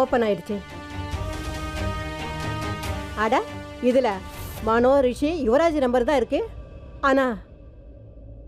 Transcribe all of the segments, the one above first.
Open ஆயிடுச்சு. அட இதில் மனோ, ரிஷி, யுவராஜ் நம்பர் தான் இருக்கு. ஆனால்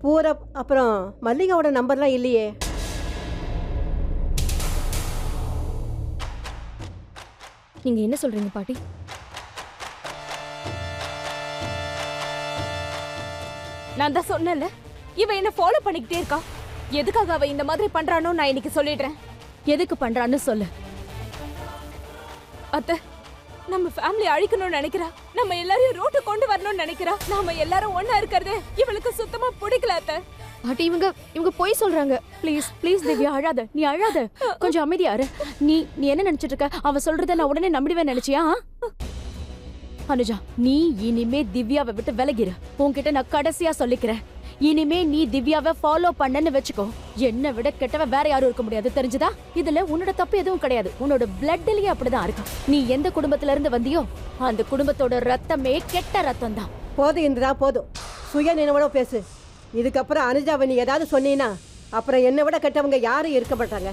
பூரப் அப்புறம் மல்லிகாவோட நம்பர்லாம் இல்லையே. நீங்க என்ன சொல்றீங்க பாட்டி? நான் தான் சொன்னேன்ல, இவ என்ன ஃபாலோ பண்ணிக்கிட்டே இருக்கா. எதுக்காக அவ இந்த மாதிரி பண்றானோ நான் இன்னைக்கு சொல்லிடுறேன். எதுக்கு பண்றான்னு சொல்லு. அத்தை, நம்ம ஃபேமிலி அழிக்கணும்னு நினைக்கிறா. நம்ம எல்லாரையும் ரோட்டு கொண்டு வரணும்னு நினைக்கிறா. நாம எல்லாரும் ஒண்ணா இருக்கிறது இவளுக்கு சுத்தமா பிடிக்கல அத்தை. பாட்டி இவங்க போய் சொல்றாங்க. ப்ளீஸ் ப்ளீஸ் திவ்யா, அழாத. நீ அழாத, கொஞ்சம் அமைதியா இரு. நீ என்ன நினைச்சிட்டு இருக்க? அவ சொல்றத நான் உடனே நம்பிடுவேன் நினைச்சியா? அனுஜா, நீ இனிமே திவ்யாவை விட்டு விலகிரு. உன்கிட்ட நான் கடைசியா சொல்லிக்கிறேன். இனிமே நீ திவ்யாவை ஃபாலோ பண்ணன்னு வெச்சுக்கோ. என்னை விட கெட்டவ வேற யாரும் இருக்க முடியாது, தெரிஞ்சுதா? இதுல உன்னோட தப்பு எதுவும் கிடையாது. உன்னோட பிளட்லயே அப்படிதான் இருக்கு. நீ எந்த குடும்பத்துல இருந்து வந்தியோ அந்த குடும்பத்தோட ரத்தமே கெட்ட ரத்தம் தான். போதும் இந்திரா, போதும். சுய நினைவோட பேசு. இதுக்கப்புறம் அனுஜாவை நீ ஏதாவது சொன்னீன்னா அப்புறம் என்னை விட கெட்டவங்க யாரும் இருக்க மாட்டாங்க.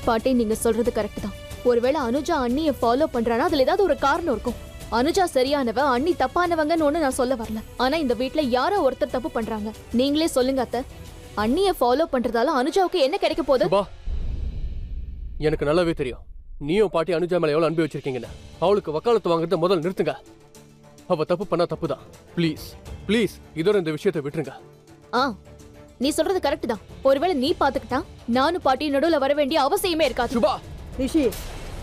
பாட்டி, நீங்க சொல்றது கரெக்ட் தான். ஒருவேளை அனுஜா அண்ணியை ஃபாலோ பண்றானா அதுல ஏதாவது ஒரு காரணம் இருக்கும். அனுஜா சரியானவ, அண்ணி தப்பானவங்கன்னு ஒண்ணு நான் சொல்ல வரல. ஆனா இந்த வீட்ல யாரோ ஒருத்தர் தப்பு பண்றாங்க. நீங்களே சொல்லுங்க அத்தை, அண்ணியை ஃபாலோ பண்றதால அனுஜாவுக்கு என்ன கிடைக்க போகுது? எனக்கு நல்லாவே தெரியும் நீயும் பாட்டி அனுஜா மேல எவ்வளவு அன்பு வச்சிருக்கீங்கன்னு. அவளுக்கு வக்காலத்து வாங்குறத முதல்ல நிறுத்துங்க. அவ தப்பு பண்ணா தப்புதான். ப்ளீஸ் ப்ளீஸ் இதோட இந்த விஷயத்தை விட்டுருங்க. நீ சொல்றது கரெக்ட் தான். ஒருவேளை நீ பாத்துக்கிட்டா நானும் பாட்டி நடுவுல வர வேண்டிய அவசியமே இருக்காது. சுபா, ரிஷி,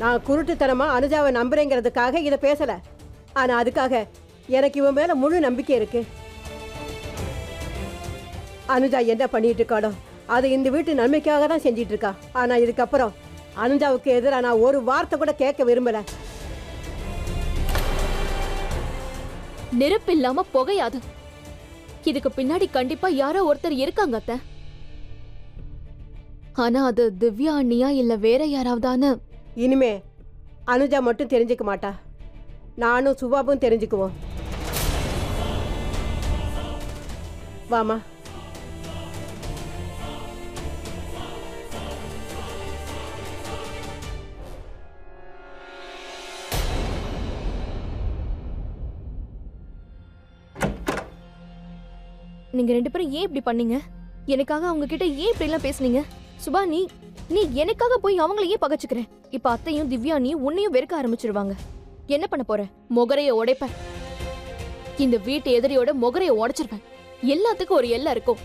நான் குருட்டுத்தனமா அனுஜாவை நம்புறேங்கிறதுக்காக இதை பேசல. ஆனா அதுக்காக எனக்கு இவன் மேல முழு நம்பிக்கை இருக்கு. அனுஜா என்ன பண்ணிட்டு இருக்காளோ அது இந்த வீட்டு நன்மைக்காக தான் செஞ்சிட்டு இருக்கா. ஆனா இதுக்கப்புறம் அனுஜாவுக்கு எதிராக நான் ஒரு வார்த்தை கூட கேட்க விரும்பல. நெருப்பு இல்லாம புகையாது. இதுக்கு பின்னாடி கண்டிப்பா யாரோ ஒருத்தர் இருக்காங்க அத்தை. ஆனா அது திவ்யா அண்ணியா இல்ல வேற யாராவதான்னு இனிமே அனுஜா மட்டும் தெரிஞ்சுக்க மாட்டா, நானும் சுபாவும் தெரிஞ்சுக்குவோம். வாமா. நீங்க ரெண்டு பேரும் ஏன் இப்படி பண்ணீங்க? எனக்காக அவங்க கிட்ட ஏன் இப்படி எல்லாம் பேசுனீங்க? சுபா, நீ எனக்காக போய் அவங்கள ஏன் பகச்சுக்கிற? இப்ப அத்தையும் திவ்யா நீ உன்னையும் வெறுக்க ஆரம்பிச்சிருவாங்க. என்ன பண்ண போற? முகரைய உடைப்பேன். இந்த வீட்டு எதிரியோட முகரைய உடைச்சிருவேன். எல்லாத்துக்கும் ஒரு எல்லை இருக்கும்.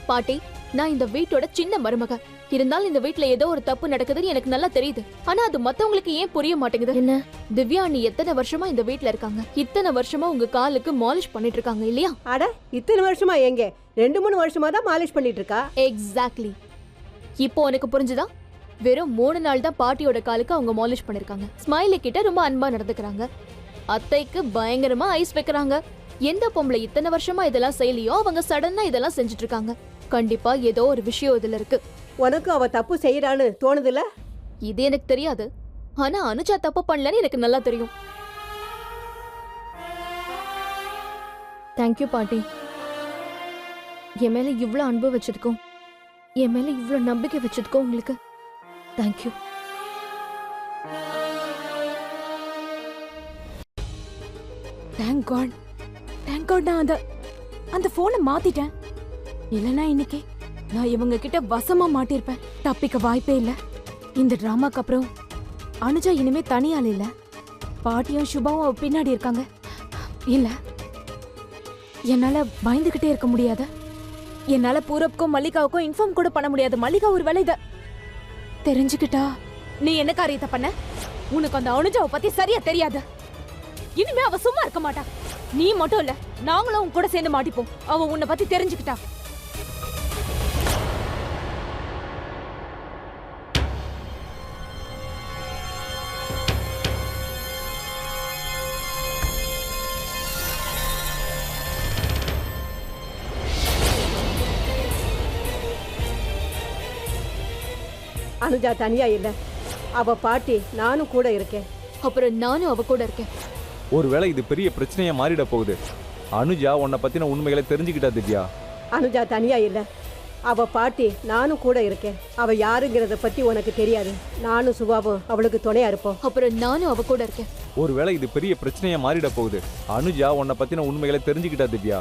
பாட்டி, நான் இந்த வீட்டோட சின்ன மருமக. இருந்தாலும் இந்த வீட்ல ஏதோ ஒரு தப்பு நடக்குதுன்னு எனக்கு நல்லா தெரியுது. ஆனா அது மத்தவங்களுக்கு ஏன் புரிய மாட்டேங்குது? என்ன திவ்யா நீ எத்தனை வருஷமா இந்த வீட்ல இருக்காங்க? இத்தனை வருஷமா உங்க காலுக்கு மாலிஷ் பண்ணிட்டு இருக்காங்க இல்லையா? அட, இத்தனை வருஷமா எங்க? 2-3 வருஷமா தான் மாலிஷ் பண்ணிட்டு இருக்கா. எக்ஸாக்ட்லி. இப்போ எனக்கு புரிஞ்சுதா? வெறும் 3 நாள் தான் பாட்டியோட காலுக்கு அவங்க மாலிஷ் பண்ணிருக்காங்க. ஸ்மைலி கிட்ட ரொம்ப அன்பா நடந்துக்கிறாங்க. அத்தைக்கு பயங்கரமா ஐஸ் வைக்கிறாங்க. எந்த பொம்பளை இத்தனை வருஷமா இதெல்லாம் செய்யலையோ அவங்க சடனா இதெல்லாம் செஞ்சுட்டு இருக்காங்க. கண்டிப்பா ஏதோ ஒரு விஷயம் இதுல இருக்கு. உனக்கு அவ தப்பு செய்யறான்னு தோணுதுல? இது எனக்கு தெரியாது. ஆனா அனுஜா தப்பு பண்ணலன்னு எனக்கு நல்லா தெரியும். தேங்க்யூ பாட்டி. என் மேல இவ்ளோ அன்பு வச்சதுக்கும் என் மேல இவ்ளோ நம்பிக்கை வச்சதுக்கும் உங்களுக்கு தேங்க்யூ. தேங்க் காட் நான் அந்த போனை மாத்திட்டேன். இல்லனா இன்னைக்கு நான் இவங்க கிட்ட வசமா மாட்டிருப்பேன். தப்பிக்க வாய்ப்பே இல்ல. இந்த டிராமாக்கு அப்புறம் அனுஜா இனிமே தனியாள் இல்ல. பாட்டியும் சுபாவும் பின்னாடி இருக்காங்க. இல்ல, என்னால பயந்துகிட்டே இருக்க முடியாது. என்னால பூரப்க்கும் மல்லிகாவுக்கும் இன்ஃபார்ம் கூட பண்ண முடியாது. மல்லிகா ஒரு வேலை இத தெரிஞ்சுக்கிட்டா நீ என்ன காரியத்தை பண்ண? உனக்கு அந்த அனுஜாவை பத்தி சரியா தெரியாது. இனிமே அவ சும்மா இருக்க மாட்டா. நீ மட்டும் இல்ல, நாங்களும் உன் கூட சேர்ந்து மாட்டிப்போம். அவ உன்னை பத்தி தெரிஞ்சுக்கிட்டா. அனுஜா தனியா இல்ல, அவ பாட்டி நானும் கூட இருக்கேன். அப்புறம் நானும் அவ கூட இருக்கேன். ஒருவேளை இது பெரிய பிரச்சனையா மாறிட போகுது. அனுஜா உன்னை பத்தின உண்மைகளை தெரிஞ்சுக்கிட்டா திவ்யா. அனுஜா தனியா இல்ல, அவ பாட்டி நானும் கூட இருக்கேன். அவ யாருங்கிறத பத்தி உனக்கு தெரியாது. நானும் சுபாவும் அவளுக்கு துணையா இருப்போம். அப்புறம் நானும் அவ கூட இருக்கேன். ஒருவேளை இது பெரிய பிரச்சனையா மாறிட போகுது. அனுஜா உன்னை பத்தின உண்மைகளை தெரிஞ்சுக்கிட்டா திவ்யா.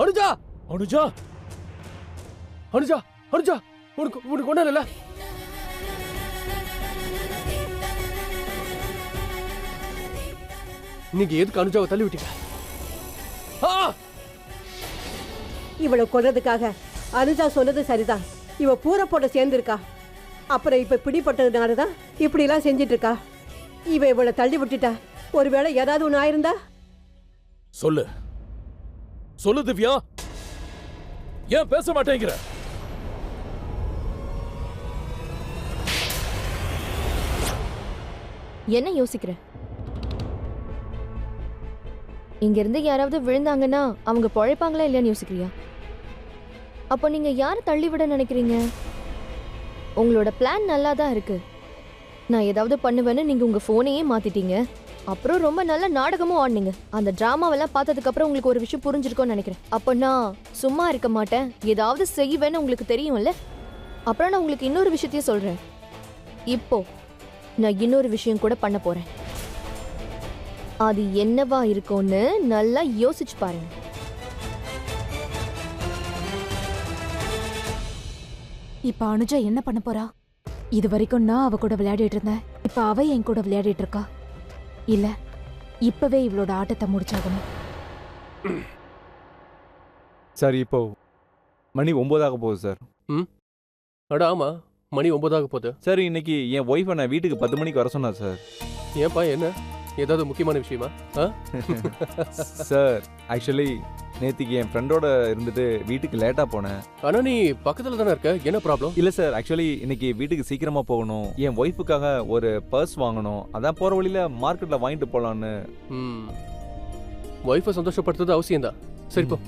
அனுஜா அனுஜா அனுஜா அனுஜா உனக்கு உனக்கு ஒண்ணும் இல்ல. நீங்க எதுக்கு அனுஜாவை தள்ளி விட்டீங்க? இவளை கொல்றதுக்காக அனுஜா சொன்னது சரிதான். இவ பூரப்போட சேர்ந்துருக்கா. அப்புறம் இப்ப பிடிப்பட்டதுனால தான் இப்படி எல்லாம் செஞ்சிட்டு இருக்கா. இவ இவளை தள்ளி விட்டுட்டா. ஒருவேளை ஏதாவது ஒண்ணு ஆயிருந்தா? சொல்லு சொல்லு திவ்யா, ஏன் பேச மாட்டேங்கிற? என்ன யோசிக்கிற? இங்க இருந்து யாராவது விழுந்தாங்கன்னா அவங்க பொழைப்பாங்களா இல்லையான்னு யோசிக்கிறியா? அப்போ நீங்க யாரை தள்ளி விட நினைக்கிறீங்க? உங்களோட பிளான் நல்லா தான் இருக்கு. நான் ஏதாவது பண்ணுவேன்னு நீங்க உங்க போனையே மாத்திட்டீங்க. அப்புறம் ரொம்ப நல்ல நாடகமும் ஆடினீங்க. அந்த டிராமாவெல்லாம் பார்த்ததுக்கு அப்புறம் உங்களுக்கு ஒரு விஷயம் புரிஞ்சிருக்கும்னு நினைக்கிறேன். அப்போ நான் சும்மா இருக்க மாட்டேன், ஏதாவது செய்வேன்னு உங்களுக்கு தெரியும்ல. அப்புறம் நான் உங்களுக்கு இன்னொரு விஷயத்தையும் சொல்றேன். இப்போ நான் இன்னொரு விஷயம் கூட பண்ண போறேன். அது என்னவா இருக்கும்னு நல்லா யோசிச்சு பாருங்க. இப்ப அனுஜா என்ன பண்ண போறா? இது வரைக்கும் நான் அவ கூட விளையாடிட்டு இருந்தேன். இப்ப அவ என் கூட விளையாடிட்டு இருக்கா. இல்ல, இப்பவே இவளோட ஆட்டத்தை முடிச்சாகணும். சார் இப்போ மணி 9 ஆக போகுது சார். அட ஆமா, மணி 9 ஆக போகுது. சார் இன்னைக்கு என் ஒய்ஃபை நான் வீட்டுக்கு 10 மணிக்கு வர சொன்னா சார். ஏன்பா, என்ன ஏதாவது முக்கியமான விஷயமா? சார் ஆக்சுவலி நேத்திக்கு என் ஃப்ரெண்டோட இருந்துட்டு வீட்டுக்கு லேட்டா போனேன். ஆனா நீ பக்கத்துல தானே இருக்க, என்ன ப்ராப்ளம்? இல்ல சார், ஆக்சுவலி இன்னைக்கு வீட்டுக்கு சீக்கிரமா போகணும். என் ஒய்ஃபுக்காக ஒரு பர்ஸ் வாங்கணும். அதான் போற வழியில மார்க்கெட்ல வாங்கிட்டு போலான்னு. ஒய்ஃபை சந்தோஷப்படுத்துறது அவசியம் தான். சரி போ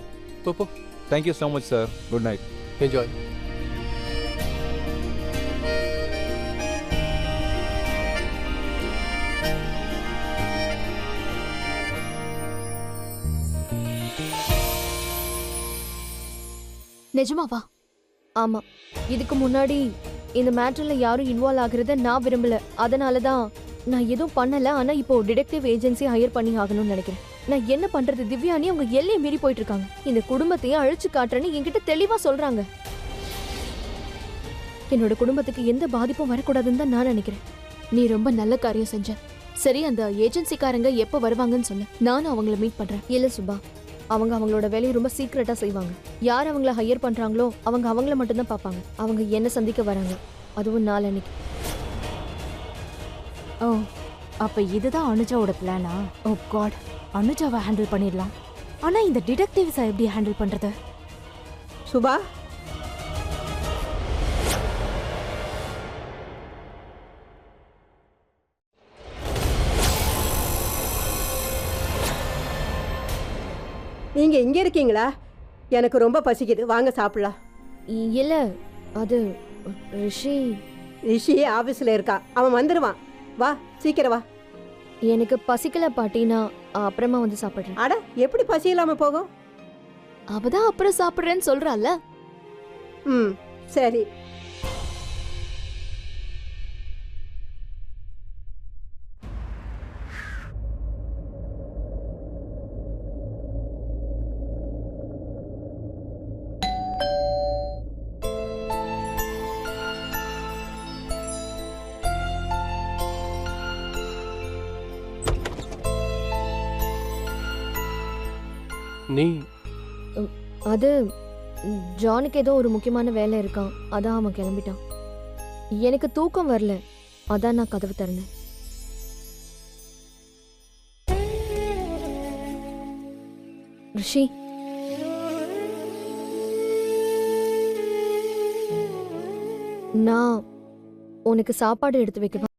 போ போ. Thank you so much sir. Good night. Enjoy. நிஜமாவா? ஆமா, இதுக்கு முன்னாடி இந்த மேட்டர்ல யாரும் இன்வால்வ் ஆகுறத நான் விரும்பல. அதனால தான் நான் எதுவும் பண்ணல. ஆனா இப்போ டிடெக்டிவ் ஏஜென்சி ஹையர் பண்ணி ஆகணும்னு நினைக்கிறேன். நான் என்ன பண்றது? திவ்யானி அவங்க எல்லையை மீறி போயிட்டு இருக்காங்க. இந்த குடும்பத்தையே அழிச்சு காட்டுறேன்னு என்கிட்ட தெளிவா சொல்றாங்க. என்னோட குடும்பத்துக்கு எந்த பாதிப்பும் வரக்கூடாதுன்னு தான் நான் நினைக்கிறேன். நீ ரொம்ப நல்ல காரியம் செஞ்ச. சரி, அந்த ஏஜென்சிக்காரங்க எப்போ வருவாங்கன்னு சொல்லு, நானும் அவங்கள மீட் பண்றேன். இல்ல சுபா, அவங்க அவங்களோட வேலையை ரொம்ப சீக்கிரட்டா செய்வாங்க. யார் அவங்கள ஹையர் பண்றாங்களோ அவங்க அவங்கள மட்டும்தான் பார்ப்பாங்க. அவங்க என்ன சந்திக்க வராங்க, அதுவும் நாளன்னைக்கு. ஓ, அப்ப இதுதான் அனுஜாவோட பிளானா? ஓ காட், அனுஜாவை ஹேண்டில் பண்ணிடலாம். ஆனா இந்த டிடெக்டிவ்ஸை எப்படி ஹேண்டில் பண்றது? சுபா, நீங்க இங்க இருக்கீங்களா? எனக்கு ரொம்ப பசிக்குது, வாங்க சாப்பிடலாம். இல்ல, அது ரிஷி. ரிஷி ஆபீஸ்ல இருக்கா, அவன் வந்துடுவான். வா சீக்கிரம் வா. எனக்கு பசிக்கல பாட்டி, நான் அப்புறமா வந்து சாப்பிடுறேன். அட, எப்படி பசி இல்லாம போகும்? அவதான் அப்புறம் சாப்பிடுறேன்னு சொல்றால. சரி. நீ அது ஜானுக்கு ஏதோ ஒரு முக்கியமான வேலை இருக்கான், அதான் அவன் கிளம்பிட்டான். எனக்கு தூக்கம் வரல, அதான் நான் கதவு திறந்தேன். ரிஷி, நான் உனக்கு சாப்பாடு எடுத்து வைக்கவா?